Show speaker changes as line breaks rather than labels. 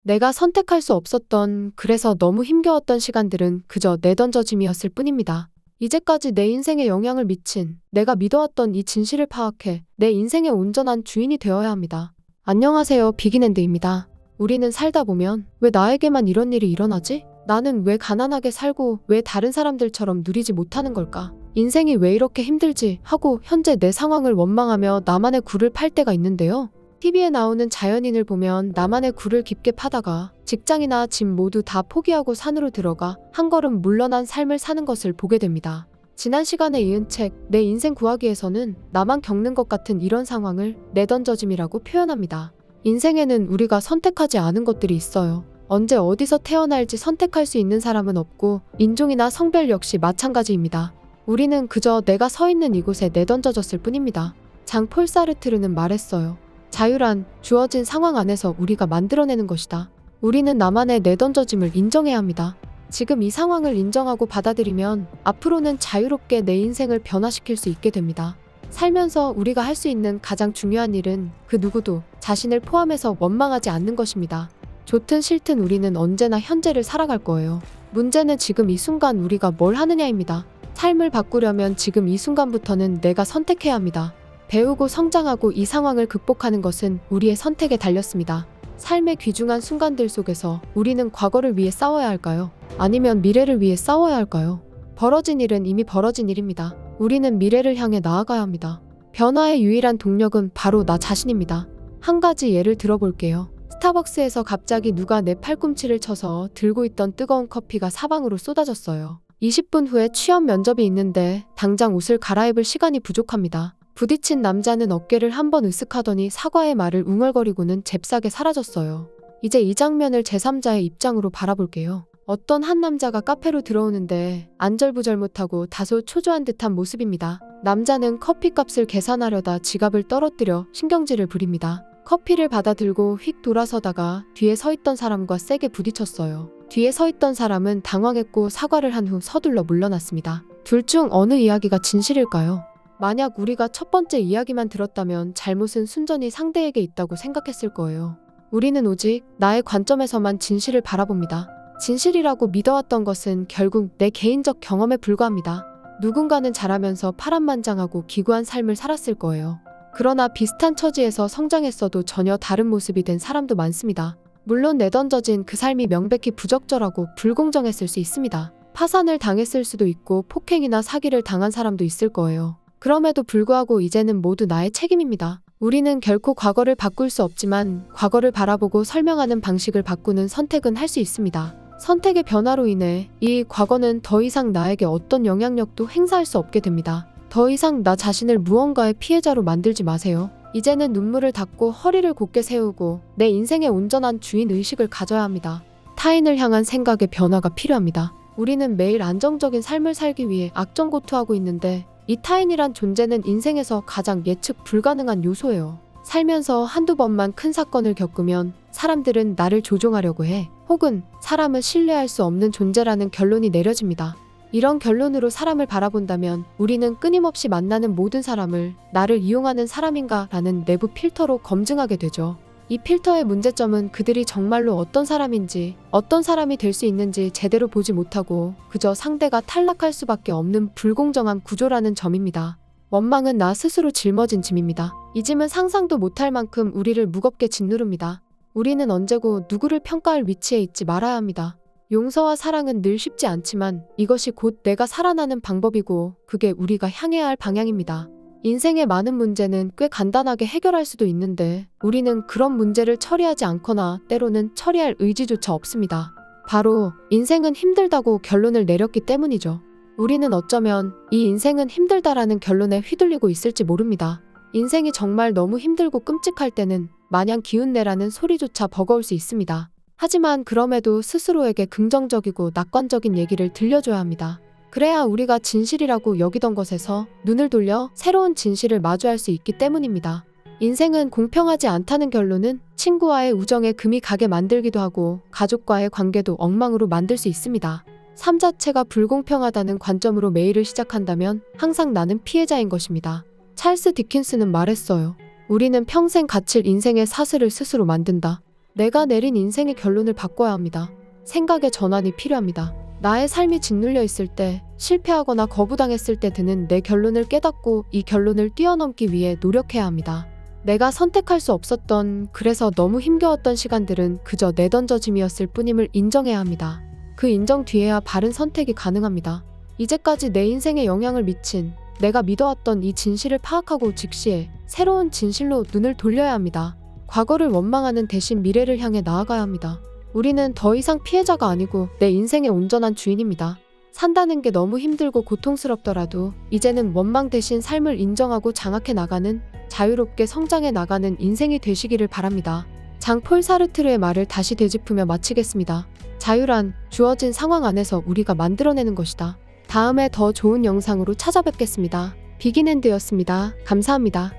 내가 선택할 수 없었던, 그래서 너무 힘겨웠던 시간들은 그저 내던져짐이었을 뿐입니다. 이제까지 내 인생에 영향을 미친, 내가 믿어왔던 이 진실을 파악해 내 인생의 온전한 주인이 되어야 합니다. 안녕하세요, 비긴엔드입니다. 우리는 살다 보면 왜 나에게만 이런 일이 일어나지? 나는 왜 가난하게 살고 왜 다른 사람들처럼 누리지 못하는 걸까? 인생이 왜 이렇게 힘들지? 하고 현재 내 상황을 원망하며 나만의 굴을 팔 때가 있는데요. TV에 나오는 자연인을 보면 나만의 굴을 깊게 파다가 직장이나 집 모두 다 포기하고 산으로 들어가 한 걸음 물러난 삶을 사는 것을 보게 됩니다. 지난 시간에 이은 책 내 인생 구하기에서는 나만 겪는 것 같은 이런 상황을 내던져짐이라고 표현합니다. 인생에는 우리가 선택하지 않은 것들이 있어요. 언제 어디서 태어날지 선택할 수 있는 사람은 없고 인종이나 성별 역시 마찬가지입니다. 우리는 그저 내가 서 있는 이곳에 내던져졌을 뿐입니다. 장 폴 사르트르는 말했어요. 자유란 주어진 상황 안에서 우리가 만들어내는 것이다. 우리는 나만의 내던져짐을 인정해야 합니다. 지금 이 상황을 인정하고 받아들이면 앞으로는 자유롭게 내 인생을 변화시킬 수 있게 됩니다. 살면서 우리가 할 수 있는 가장 중요한 일은 그 누구도 자신을 포함해서 원망하지 않는 것입니다. 좋든 싫든 우리는 언제나 현재를 살아갈 거예요. 문제는 지금 이 순간 우리가 뭘 하느냐입니다. 삶을 바꾸려면 지금 이 순간부터는 내가 선택해야 합니다. 배우고 성장하고 이 상황을 극복하는 것은 우리의 선택에 달렸습니다. 삶의 귀중한 순간들 속에서 우리는 과거를 위해 싸워야 할까요? 아니면 미래를 위해 싸워야 할까요? 벌어진 일은 이미 벌어진 일입니다. 우리는 미래를 향해 나아가야 합니다. 변화의 유일한 동력은 바로 나 자신입니다. 한 가지 예를 들어볼게요. 스타벅스에서 갑자기 누가 내 팔꿈치를 쳐서 들고 있던 뜨거운 커피가 사방으로 쏟아졌어요. 20분 후에 취업 면접이 있는데 당장 옷을 갈아입을 시간이 부족합니다. 부딪힌 남자는 어깨를 한번 으쓱하더니 사과의 말을 웅얼거리고는 잽싸게 사라졌어요. 이제 이 장면을 제3자의 입장으로 바라볼게요. 어떤 한 남자가 카페로 들어오는데 안절부절 못하고 다소 초조한 듯한 모습입니다. 남자는 커피값을 계산하려다 지갑을 떨어뜨려 신경질을 부립니다. 커피를 받아 들고 휙 돌아서다가 뒤에 서 있던 사람과 세게 부딪혔어요. 뒤에 서 있던 사람은 당황했고 사과를 한 후 서둘러 물러났습니다. 둘 중 어느 이야기가 진실일까요? 만약 우리가 첫 번째 이야기만 들었다면 잘못은 순전히 상대에게 있다고 생각했을 거예요. 우리는 오직 나의 관점에서만 진실을 바라봅니다. 진실이라고 믿어왔던 것은 결국 내 개인적 경험에 불과합니다. 누군가는 자라면서 파란만장하고 기구한 삶을 살았을 거예요. 그러나 비슷한 처지에서 성장했어도 전혀 다른 모습이 된 사람도 많습니다. 물론 내던져진 그 삶이 명백히 부적절하고 불공정했을 수 있습니다. 파산을 당했을 수도 있고 폭행이나 사기를 당한 사람도 있을 거예요. 그럼에도 불구하고 이제는 모두 나의 책임입니다. 우리는 결코 과거를 바꿀 수 없지만 과거를 바라보고 설명하는 방식을 바꾸는 선택은 할 수 있습니다. 선택의 변화로 인해 이 과거는 더 이상 나에게 어떤 영향력도 행사할 수 없게 됩니다. 더 이상 나 자신을 무언가의 피해자로 만들지 마세요. 이제는 눈물을 닦고 허리를 곧게 세우고 내 인생의 온전한 주인 의식을 가져야 합니다. 타인을 향한 생각의 변화가 필요합니다. 우리는 매일 안정적인 삶을 살기 위해 악전고투하고 있는데 이 타인이란 존재는 인생에서 가장 예측 불가능한 요소예요. 살면서 한두 번만 큰 사건을 겪으면 사람들은 나를 조종하려고 해. 혹은 사람은 신뢰할 수 없는 존재라는 결론이 내려집니다. 이런 결론으로 사람을 바라본다면 우리는 끊임없이 만나는 모든 사람을 나를 이용하는 사람인가 라는 내부 필터로 검증하게 되죠. 이 필터의 문제점은 그들이 정말로 어떤 사람인지, 어떤 사람이 될 수 있는지 제대로 보지 못하고 그저 상대가 탈락할 수밖에 없는 불공정한 구조라는 점입니다. 원망은 나 스스로 짊어진 짐입니다. 이 짐은 상상도 못할 만큼 우리를 무겁게 짓누릅니다. 우리는 언제고 누구를 평가할 위치에 있지 말아야 합니다. 용서와 사랑은 늘 쉽지 않지만 이것이 곧 내가 살아나는 방법이고 그게 우리가 향해야 할 방향입니다. 인생의 많은 문제는 꽤 간단하게 해결할 수도 있는데 우리는 그런 문제를 처리하지 않거나 때로는 처리할 의지조차 없습니다. 바로 인생은 힘들다고 결론을 내렸기 때문이죠. 우리는 어쩌면 이 인생은 힘들다라는 결론에 휘둘리고 있을지 모릅니다. 인생이 정말 너무 힘들고 끔찍할 때는 마냥 기운내라는 소리조차 버거울 수 있습니다. 하지만 그럼에도 스스로에게 긍정적이고 낙관적인 얘기를 들려줘야 합니다. 그래야 우리가 진실이라고 여기던 것에서 눈을 돌려 새로운 진실을 마주할 수 있기 때문입니다. 인생은 공평하지 않다는 결론은 친구와의 우정에 금이 가게 만들기도 하고 가족과의 관계도 엉망으로 만들 수 있습니다. 삶 자체가 불공평하다는 관점으로 매일을 시작한다면 항상 나는 피해자인 것입니다. 찰스 디킨스는 말했어요. 우리는 평생 갇힐 인생의 사슬을 스스로 만든다. 내가 내린 인생의 결론을 바꿔야 합니다. 생각의 전환이 필요합니다. 나의 삶이 짓눌려 있을 때, 실패하거나 거부당했을 때 드는 내 결론을 깨닫고 이 결론을 뛰어넘기 위해 노력해야 합니다. 내가 선택할 수 없었던, 그래서 너무 힘겨웠던 시간들은 그저 내던져짐이었을 뿐임을 인정해야 합니다. 그 인정 뒤에야 바른 선택이 가능합니다. 이제까지 내 인생에 영향을 미친, 내가 믿어왔던 이 진실을 파악하고 직시해 새로운 진실로 눈을 돌려야 합니다. 과거를 원망하는 대신 미래를 향해 나아가야 합니다. 우리는 더 이상 피해자가 아니고 내 인생의 온전한 주인입니다. 산다는 게 너무 힘들고 고통스럽더라도 이제는 원망 대신 삶을 인정하고 장악해 나가는, 자유롭게 성장해 나가는 인생이 되시기를 바랍니다. 장폴 사르트르의 말을 다시 되짚으며 마치겠습니다. 자유란 주어진 상황 안에서 우리가 만들어내는 것이다. 다음에 더 좋은 영상으로 찾아뵙겠습니다. 비긴앤드였습니다. 감사합니다.